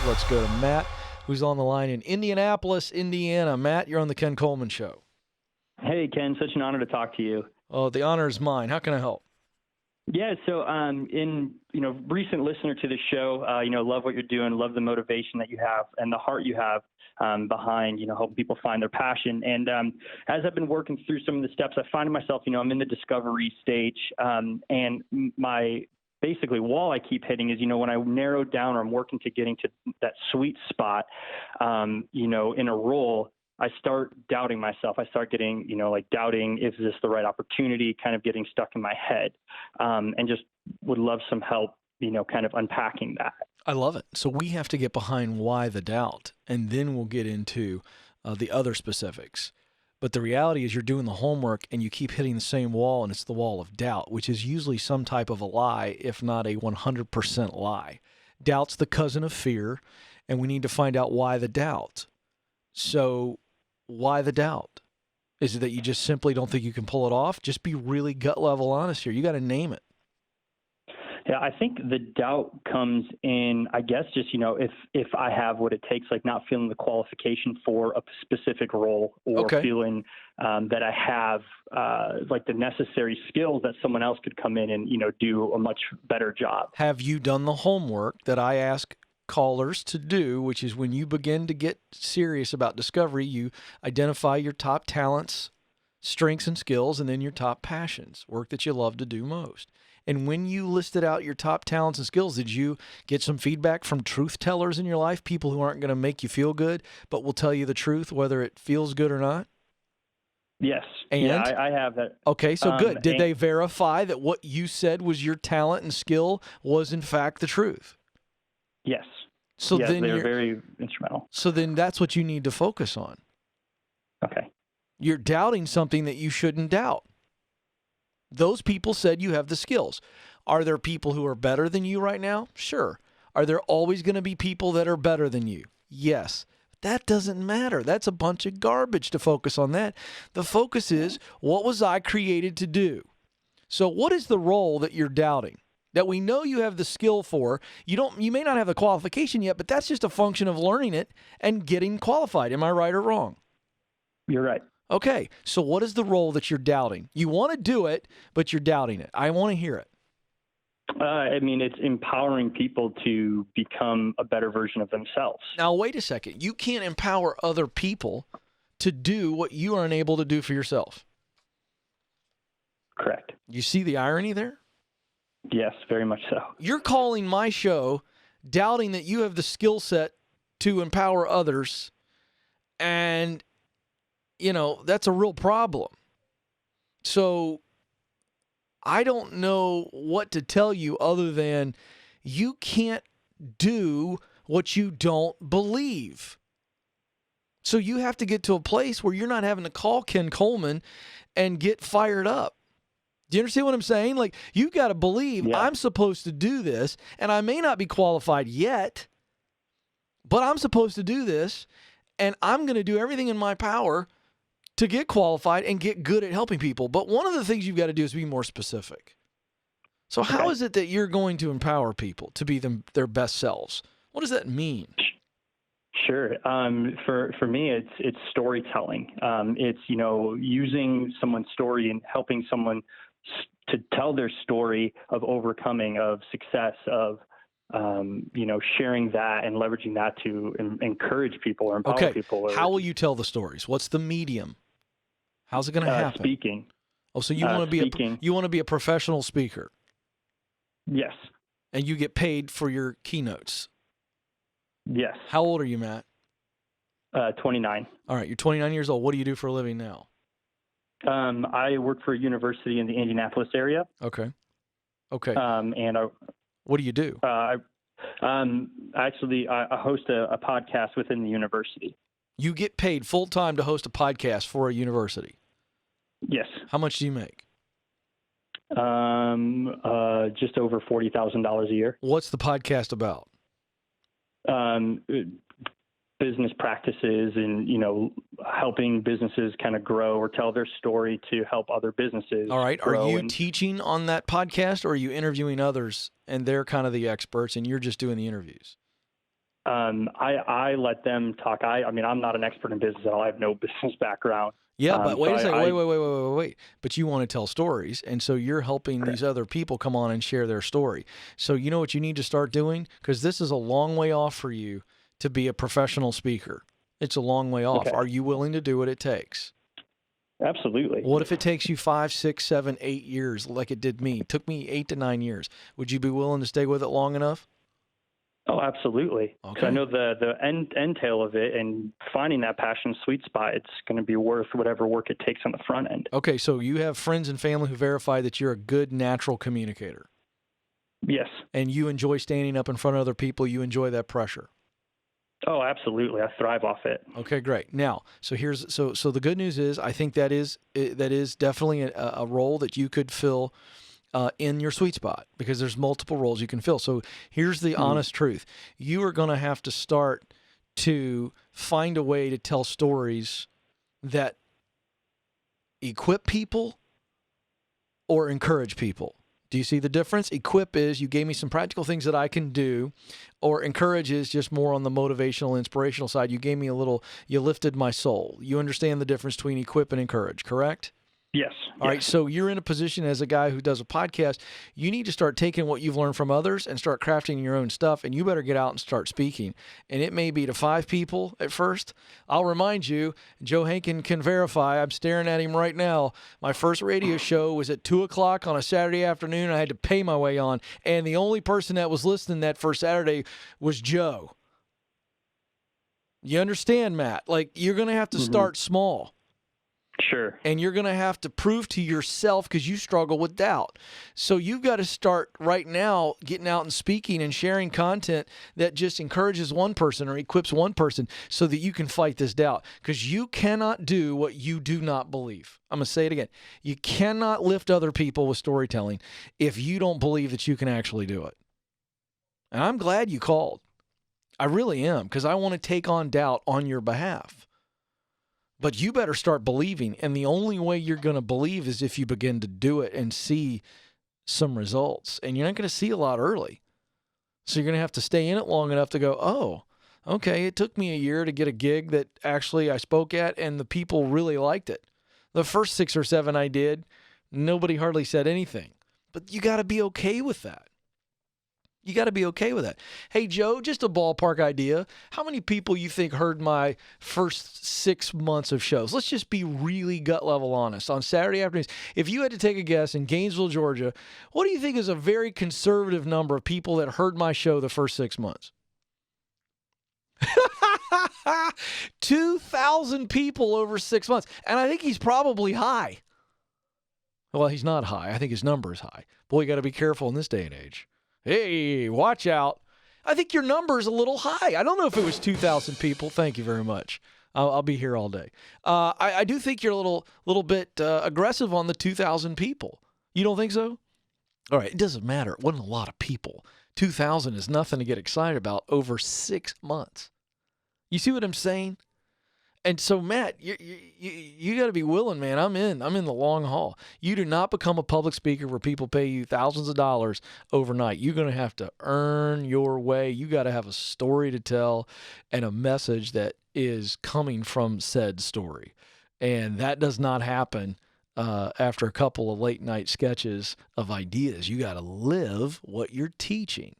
Let's go to Matt, who's on the line in Indianapolis, Indiana. Matt, you're on the Ken Coleman Show. Hey, Ken, such an honor to talk to you. Oh, the honor is mine. How can I help? Yeah, so recent listener to the show, love what you're doing, love the motivation that you have and the heart you have behind, helping people find their passion. And as I've been working through some of the steps, I find myself, I'm in the discovery stage, and my basically wall I keep hitting is, when I narrow down or I'm working to getting to that sweet spot, in a role, I start doubting myself. I start getting, doubting, is this the right opportunity, kind of getting stuck in my head, and just would love some help, kind of unpacking that. I love it. So we have to get behind why the doubt, and then we'll get into the other specifics. But the reality is you're doing the homework and you keep hitting the same wall, and it's the wall of doubt, which is usually some type of a lie, if not a 100% lie. Doubt's the cousin of fear, and we need to find out why the doubt. So why the doubt? Is it that you just simply don't think you can pull it off? Just be really gut level honest here. You got to name it. Yeah, I think the doubt comes in, I guess, just, if I have what it takes, like not feeling the qualification for a specific role, or feeling that I have like the necessary skills that someone else could come in and, do a much better job. Have you done the homework that I ask callers to do, which is when you begin to get serious about discovery, you identify your top talents, strengths, and skills, and then your top passions, work that you love to do most. And when you listed out your top talents and skills, did you get some feedback from truth tellers in your life, people who aren't going to make you feel good, but will tell you the truth, whether it feels good or not? Yes. And? Yeah, I have that. Okay, so good. Did they verify that what you said was your talent and skill was in fact the truth? Yes. So yes, then they're very instrumental. So then that's what you need to focus on. Okay. You're doubting something that you shouldn't doubt. Those people said you have the skills. Are there people who are better than you right now? Sure. Are there always going to be people that are better than you? Yes. That doesn't matter. That's a bunch of garbage to focus on that. The focus is, what was I created to do? So what is the role that you're doubting, that we know you have the skill for? You may not have the qualification yet, but that's just a function of learning it and getting qualified. Am I right or wrong? You're right. Okay, so what is the role that you're doubting? You want to do it, but you're doubting it. I want to hear it. It's empowering people to become a better version of themselves. Now, wait a second. You can't empower other people to do what you are unable to do for yourself. Correct. You see the irony there? Yes, very much so. You're calling my show doubting that you have the skill set to empower others, and that's a real problem. So I don't know what to tell you other than you can't do what you don't believe. So you have to get to a place where you're not having to call Ken Coleman and get fired up. Do you understand what I'm saying? Like, you've got to believe I'm supposed to do this, and I may not be qualified yet, but I'm supposed to do this, and I'm going to do everything in my power to get qualified and get good at helping people. But one of the things you've got to do is be more specific. So how is it that you're going to empower people to be their best selves? What does that mean? Sure. For me, it's storytelling. It's, using someone's story and helping someone to tell their story of overcoming, of success, of, sharing that and leveraging that to encourage people or empower people. How will you tell the stories? What's the medium? How's it going to happen? Speaking. Oh, so you want to be a professional speaker? Yes. And you get paid for your keynotes? Yes. How old are you, Matt? 29. All right, you're 29 years old. What do you do for a living now? I work for a university in the Indianapolis area. Okay. And what do you do? I host a podcast within the university. You get paid full time to host a podcast for a university? Yes. How much do you make? Just over $40,000 a year. What's the podcast about? Business practices and, helping businesses kind of grow or tell their story to help other businesses. All right. Are you teaching on that podcast, or are you interviewing others and they're kind of the experts and you're just doing the interviews? I let them talk. I mean, I'm not an expert in business at all. I have no business background. Yeah, but wait so a second. I, Wait. But you want to tell stories, and so you're helping these other people come on and share their story. So you know what you need to start doing? Because this is a long way off for you to be a professional speaker. It's a long way off. Okay. Are you willing to do what it takes? Absolutely. What if it takes you 5, 6, 7, 8 years like it did me? It took me 8 to 9 years. Would you be willing to stay with it long enough? Oh, absolutely. Because Okay. I know the end tail of it, and finding that passion sweet spot, it's going to be worth whatever work it takes on the front end. Okay, so you have friends and family who verify that you're a good natural communicator. Yes. And you enjoy standing up in front of other people. You enjoy that pressure. Oh, absolutely. I thrive off it. Okay, great. Now, so the good news is I think that is definitely a role that you could fill in your sweet spot, because there's multiple roles you can fill. So here's the honest truth. You are going to have to start to find a way to tell stories that equip people or encourage people. Do you see the difference? Equip is you gave me some practical things that I can do, or encourage is just more on the motivational, inspirational side. You gave me you lifted my soul. You understand the difference between equip and encourage, correct? Yes. All right, so you're in a position as a guy who does a podcast, you need to start taking what you've learned from others and start crafting your own stuff, and you better get out and start speaking. And it may be to 5 people at first. I'll remind you, Joe Hankin can verify, I'm staring at him right now, my first radio show was at 2 o'clock on a Saturday afternoon. I had to pay my way on, and the only person that was listening that first Saturday was Joe. You understand, Matt? Like, you're going to have to start small. Sure. And you're going to have to prove to yourself, because you struggle with doubt. So you've got to start right now getting out and speaking and sharing content that just encourages one person or equips one person so that you can fight this doubt, because you cannot do what you do not believe. I'm going to say it again. You cannot lift other people with storytelling if you don't believe that you can actually do it. And I'm glad you called. I really am, because I want to take on doubt on your behalf. But you better start believing, and the only way you're going to believe is if you begin to do it and see some results. And you're not going to see a lot early. So you're going to have to stay in it long enough to go, oh, okay, it took me a year to get a gig that actually I spoke at, and the people really liked it. The first 6 or 7 I did, nobody hardly said anything. But you got to be okay with that. You got to be okay with that. Hey, Joe, just a ballpark idea. How many people you think heard my first 6 months of shows? Let's just be really gut level honest. On Saturday afternoons, if you had to take a guess in Gainesville, Georgia, what do you think is a very conservative number of people that heard my show the first 6 months? 2,000 people over 6 months. And I think he's probably high. Well, he's not high. I think his number is high. Boy, you got to be careful in this day and age. Hey, watch out. I think your number is a little high. I don't know if it was 2,000 people. Thank you very much. I'll be here all day. I do think you're a little bit aggressive on the 2,000 people. You don't think so? All right, it doesn't matter. It wasn't a lot of people. 2,000 is nothing to get excited about over 6 months. You see what I'm saying? And so, Matt, you got to be willing, man. I'm in the long haul. You do not become a public speaker where people pay you thousands of dollars overnight. You're going to have to earn your way. You got to have a story to tell and a message that is coming from said story. And that does not happen after a couple of late night sketches of ideas. You got to live what you're teaching.